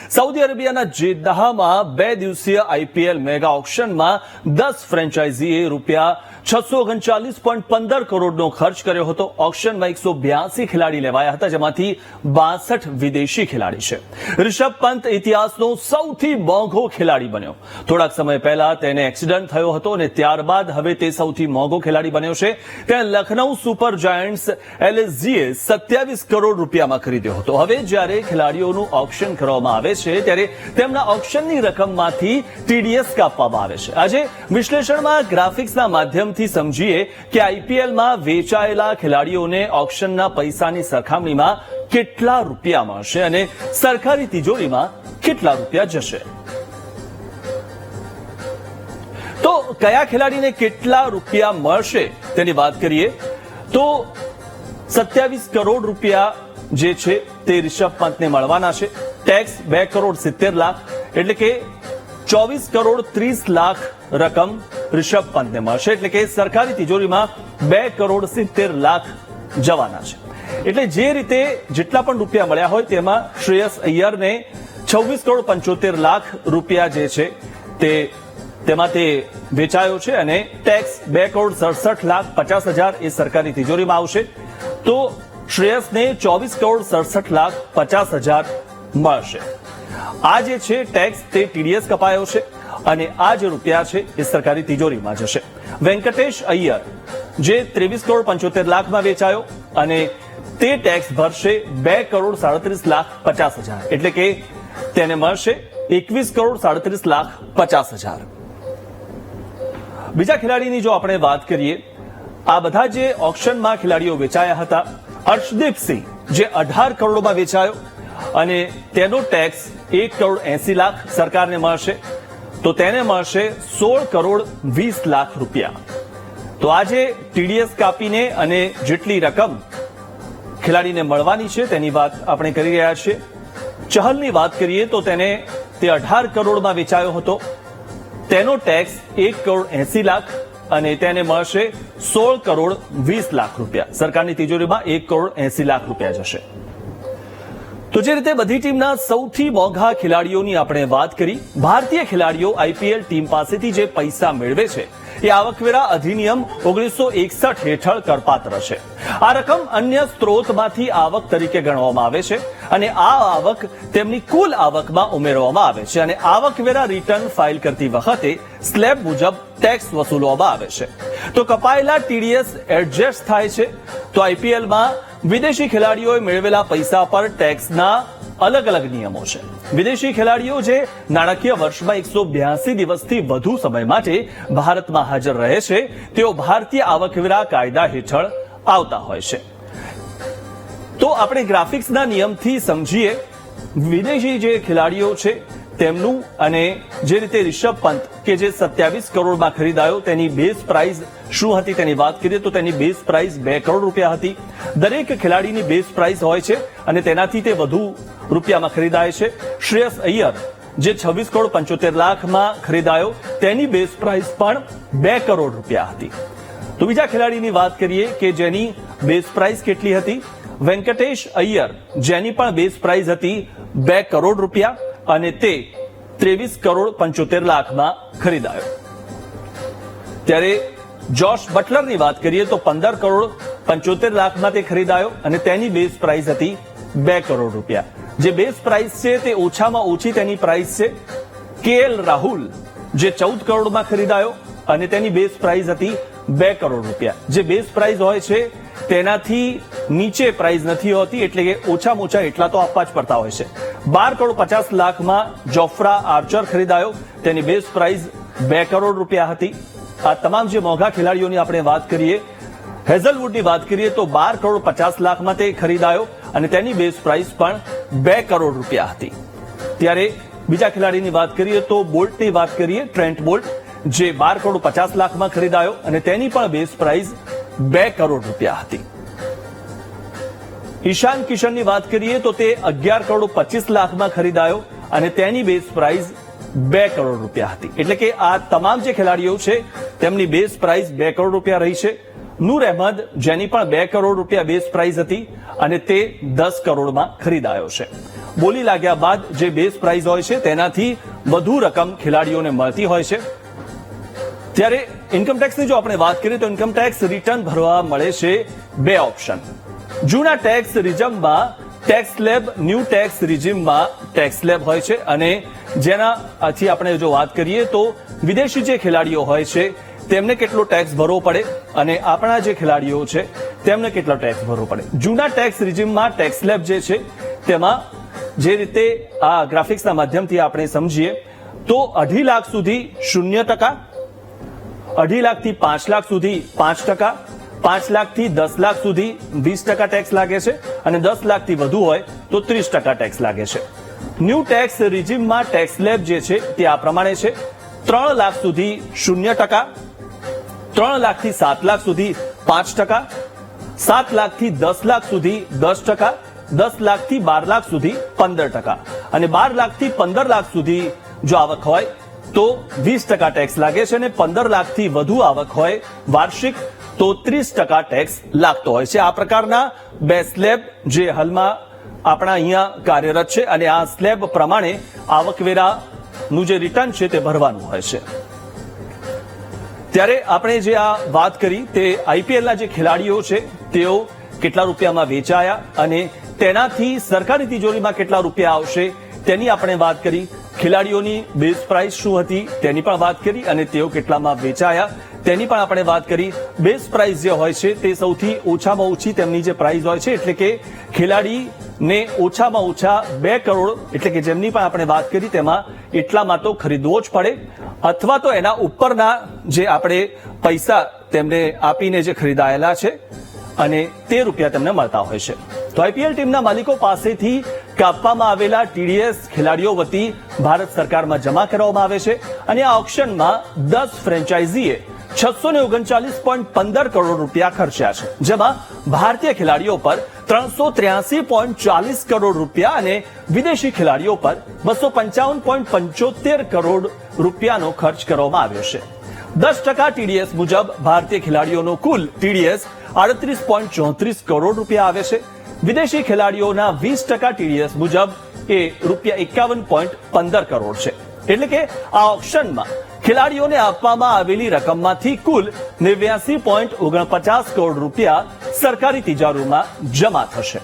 Saudi અરેબિયાના જેદ્દાહમાં 2 દિવસીય IPL mega ઓક્શનમાં 10 ફ્રેન્ચાઇઝીએ રૂપિયા 639.15 કરોડનો ખર્ચ કર્યો હતો. ઓક્શનમાં 182 ખેલાડી લેવાયા હતા, જેમાંથી 62 વિદેશી ખેલાડી છે. રિષભ પંત ઇતિહાસનો સૌથી મોંઘો ખેલાડી બન્યો. થોડાક સમય પહેલા તેને એક્સિડન્ટ થયો હતો અને ત્યારબાદ હવે તે સૌથી મોંઘો ખેલાડી બન્યો છે. તેને લખનઉ સુપર જાયન્ટ્સ એલએસજીએ 27 કરોડ રૂપિયામાં ખરીદ્યો હતો. હવે જ્યારે ખેલાડીઓનું ઓક્શન કરવામાં આવે છે ત્યારે તેમના ઓક્શનની રકમમાંથી ટીડીએસ કાપવામાં આવે છે. આજે વિશ્લેષણમાં ગ્રાફિક્સના માધ્યમથી સમજીએ કે આઈપીએલમાં વેચાયેલા ખેલાડીઓને ઓક્શનના પૈસાની સરખામણીમાં કેટલા રૂપિયા મળશે અને સરકારી તિજોરીમાં કેટલા રૂપિયા જશે. તો કયા ખેલાડીને કેટલા રૂપિયા મળશે તેની વાત કરીએ તો 27 કરોડ રૂપિયા જે છે તે રિષભ પંતને મળવાના છે. ટેક્સ 2 કરોડ 70 લાખ એટલે કે 24 કરોડ 30 લાખ રકમ રિષભ પંતને મળશે. એટલે કે સરકારી તિજોરીમાં 2 કરોડ 70 લાખ જવાના છે. એટલે જે રીતે જેટલા પણ રૂપિયા મળ્યા હોય તેમાં શ્રેયસ અય્યરને 26 કરોડ 75 લાખ રૂપિયા જે છે તેમાં તે વેચાયો છે અને ટેક્સ 2 કરોડ 67 લાખ 50 હજાર એ સરકારી તિજોરીમાં આવશે. તો શ્રેયસને 24 કરોડ 67 લાખ 50 હજાર મળશે. આ જે છે ટેક્સ તે ટીડીએસ કપાયો છે અને આ જે રૂપિયા છે એ સરકારી તિજોરીમાં જશે. વેંકટેશ અય્યર જે 23 કરોડ 75 લાખમાં વેચાયો અને તે ટેક્સ ભરશે 2 કરોડ 37 લાખ 50 હજાર એટલે કે તેને મળશે 21 કરોડ 37 લાખ 50 હજાર. બીજા ખેલાડીની જો આપણે વાત કરીએ, આ બધા જે ઓક્શનમાં ખેલાડીઓ વેચાયા હતા, હર્ષદીપસિંહ જે 18 કરોડમાં વેચાયો અને તેનો ટેક્સ 1 કરોડ 80 લાખ સરકારને મળશે. તો તેને મળશે 16 કરોડ 20 લાખ રૂપિયા. તો આજે ટીડીએસ કાપીને અને જેટલી રકમ ખેલાડીને મળવાની છે તેની વાત આપણે કરી રહ્યા છીએ. ચહલની વાત કરીએ તો તેને તે 18 કરોડમાં વેચાયો હતો. તેનો ટેક્સ 1 કરોડ 80 લાખ અને તેને મળશે 16 કરોડ 20 લાખ રૂપિયા. સરકારની તિજોરીમાં 1 કરોડ 80 લાખ રૂપિયા જશે. તો જે રીતે બધી ટીમના સૌથી મોંઘા ખેલાડીઓની આપણે વાત કરી, ભારતીય ખેલાડીઓ આઈપીએલ ટીમ પાસેથી જે પૈસા મેળવે છે એ આવકવેરા અધિનિયમ 1961 હેઠળ કરપાત્ર છે. આ રકમ અન્ય સ્ત્રોતમાંથી આવક તરીકે ગણવામાં આવે છે અને આ આવક તેમની કુલ આવકમાં ઉમેરવામાં આવે છે અને આવકવેરા રિટર્ન ફાઇલ કરતી વખતે સ્લેબ મુજબ ટેક્સ વસૂલવામાં આવે છે. તો કપાયેલા ટીડીએસ એડજસ્ટ થાય છે. તો આઈપીએલમાં વિદેશી ખેલાડીઓએ મેળવેલા પૈસા પર ટેક્સના અલગ અલગ નિયમો છે. વિદેશી ખેલાડીઓ જે નાણાકીય વર્ષમાં 182 દિવસથી વધુ સમય માટે ભારતમાં હાજર રહે છે તેઓ ભારતીય આવકવેરા કાયદા હેઠળ આવતા હોય છે. તો આપણે ગ્રાફિક્સના નિયમથી સમજીએ વિદેશી જે ખેલાડીઓ છે તેમનું અને જે રીતે રિષભ પંત કે જે 27 કરોડમાં ખરીદાયો તેની બેઝ પ્રાઇસ શું હતી તેની વાત કરીએ તો તેની બેઝ પ્રાઇસ 2 કરોડ રૂપિયા હતી. દરેક ખેલાડીની બેઝ પ્રાઇસ હોય છે અને તેનાથી તે વધુ રૂપિયામાં ખરીદાય છે. શ્રેયસ અય્યર જે 26 કરોડ 75 લાખમાં ખરીદાયો તેની બેઝ પ્રાઇસ પણ 2 કરોડ રૂપિયા હતી. તો બીજા ખેલાડીની વાત કરીએ કે જેની બેઝ પ્રાઇસ કેટલી હતી. વેંકટેશ અય્યર જેની પણ બેઝ પ્રાઇસ હતી 2 કરોડ રૂપિયા અને તે 23 કરોડ 75 લાખમાં ખરીદાયો. ત્યારે જોશ બટલરની વાત કરીએ તો 15 કરોડ 75 લાખમાં તે ખરીદાયો અને તેની બેઝ પ્રાઇસ હતી 2 કરોડ રૂપિયા. જે બેઝ પ્રાઇસ છે તે ઓછામાં ઓછી તેની પ્રાઇસ છે. કેએલ રાહુલ જે 14 કરોડમાં ખરીદાયો અને તેની બેઝ પ્રાઇસ હતી 2 કરોડ રૂપિયા. જે બેઝ પ્રાઇસ હોય છે તેનાથી નીચે પ્રાઇસ નથી હોતી એટલે કે ઓછામાં ઓછા એટલા તો આપવા જ પડતા હોય છે. 12 કરોડ 50 લાખમાં જોફ્રા આર્ચર ખરીદાયો, તેની બેઝ પ્રાઇસ 2 કરોડ રૂપિયા હતી. આ તમામ જે મોંઘા ખેલાડીઓની આપણે વાત કરીએ, હેઝલવુડની વાત કરીએ તો 12 કરોડ 50 લાખમાં તે ખરીદાયો અને તેની બેઝ પ્રાઇસ પણ 2 કરોડ રૂપિયા હતી. ત્યારે બીજા ખેલાડીની વાત કરીએ તો બોલ્ટની વાત કરીએ, ટ્રેન્ટ બોલ્ટ જે 12 કરોડ 50 લાખમાં ખરીદાયો અને તેની પણ બેઝ પ્રાઇસ 2 કરોડ રૂપિયા હતી. ઈશાન કિશનની વાત કરીએ તો તે 11 કરોડ 25 લાખમાં ખરીદાયો અને તેની બેઝ પ્રાઇસ 2 કરોડ રૂપિયા હતી. એટલે કે આ તમામ જે ખેલાડીઓ છે તેમની બેઝ પ્રાઇસ 2 કરોડ રૂપિયા રહી છે. નૂર અહેમદ જેની પણ 2 કરોડ રૂપિયા બેઝ પ્રાઇસ હતી અને તે 10 કરોડમાં ખરીદાયો છે. બોલી લાગ્યા બાદ જે બેઝ પ્રાઇઝ હોય છે તેનાથી વધુ રકમ ખેલાડીઓને મળતી હોય છે. ત્યારે ઇન્કમટેક્સની જો આપણે વાત કરીએ તો ઇન્કમટેક્સ રિટર્ન ભરવા મળે છે બે ઓપ્શન. જૂના ટેક્સ રિજિમમાં ટેક્સ સ્લેબ, ન્યૂ ટેક્સ રિજિમમાં ટેક્સ સ્લેબ હોય છે અને જેનાથી આપણે જો વાત કરીએ તો વિદેશી જે ખેલાડીઓ હોય છે તેમને કેટલો ટેક્સ ભરવો પડે અને આપણા જે ખેલાડીઓ છે તેમને કેટલો ટેક્સ ભરવો પડે. જૂના ટેક્સ રિજિમમાં ટેક્સ સ્લેબ જે છે તેમાં જે રીતે આ ગ્રાફિક્સના માધ્યમથી આપણે સમજીએ તો 2.5 લાખ સુધી 0%, 2.5 લાખથી 5 લાખ સુધી 5%, 5 લાખથી 10 લાખ સુધી 20% ટેક્સ લાગે છે અને 10 લાખથી વધુ હોય તો 30% ટેક્સ લાગે છે. ન્યૂ ટેક્સ રિજિમમાં ટેક્સ સ્લેબ જે છે તે આ પ્રમાણે છે: 3 લાખ સુધી 0%, 3 લાખથી 7 લાખ સુધી 5%, 7 લાખથી 10 લાખ સુધી 10%, 10 લાખથી 12 લાખ સુધી 15% અને 12 લાખથી 15 લાખ સુધી જો આવક હોય તો 20% ટેક્સ લાગે છે અને 15 લાખથી વધુ આવક હોય વાર્ષિક તો 30% ટેક્સ લાગતો હોય છે. આ પ્રકારના બે સ્લેબ જે હાલમાં આપણા અહીંયા કાર્યરત છે અને આ સ્લેબ પ્રમાણે આવકવેરાનું જે રિટર્ન છે તે ભરવાનું હોય છે. ત્યારે આપણે જે આ વાત કરી તે આઈપીએલના જે ખેલાડીઓ છે તેઓ કેટલા રૂપિયામાં વેચાયા અને તેનાથી સરકારી તિજોરીમાં કેટલા રૂપિયા આવશે તેની આપણે વાત કરી. ખેલાડીઓની બેઝ પ્રાઇસ શું હતી તેની પણ વાત કરી અને તેઓ કેટલામાં વેચાયા તેની પણ આપણે વાત કરી. બેઝ પ્રાઇસ જે હોય છે તે સૌથી ઓછામાં ઓછી તેમની જે પ્રાઇસ હોય છે એટલે કે ખેલાડીને ઓછામાં ઓછા 2 કરોડ એટલે કે જેમની પણ આપણે વાત કરી તેમાં એટલામાં તો ખરીદવો જ પડે અથવા તો એના ઉપરના જે આપણે પૈસા તેમને આપીને જે ખરીદાયેલા છે અને તે રૂપિયા તેમને મળતા હોય છે. તો આઈપીએલ ટીમના માલિકો પાસેથી કાપવામાં આવેલા ટીડીએસ ખેલાડીઓ વતી ભારત સરકારમાં જમા કરવામાં આવે છે અને આ ઓક્શનમાં 10 ફ્રેન્ચાઇઝીએ 639.15 કરોડ રૂપિયા ખર્ચ્યા છે, જેમાં ભારતીય ખેલાડીઓ પર 383.40 કરોડ રૂપિયા અને વિદેશી ખેલાડીઓ પર 255.75 કરોડ રૂપિયાનો ખર્ચ કરવામાં આવ્યો છે. 10% ટીડીએસ મુજબ ભારતીય ખેલાડીઓનો કુલ ટીડીએસ 38.34 કરોડ રૂપિયા આવે છે. વિદેશી ખેલાડીઓના 20% ટીડીએસ મુજબ એ ₹51.15 કરોડ છે. એટલે કે આ ઓક્શનમાં ખેલાડીઓને આપવામાં આવેલી રકમમાંથી કુલ 89.49 કરોડ રૂપિયા સરકારી તિજોરીમાં જમા થશે.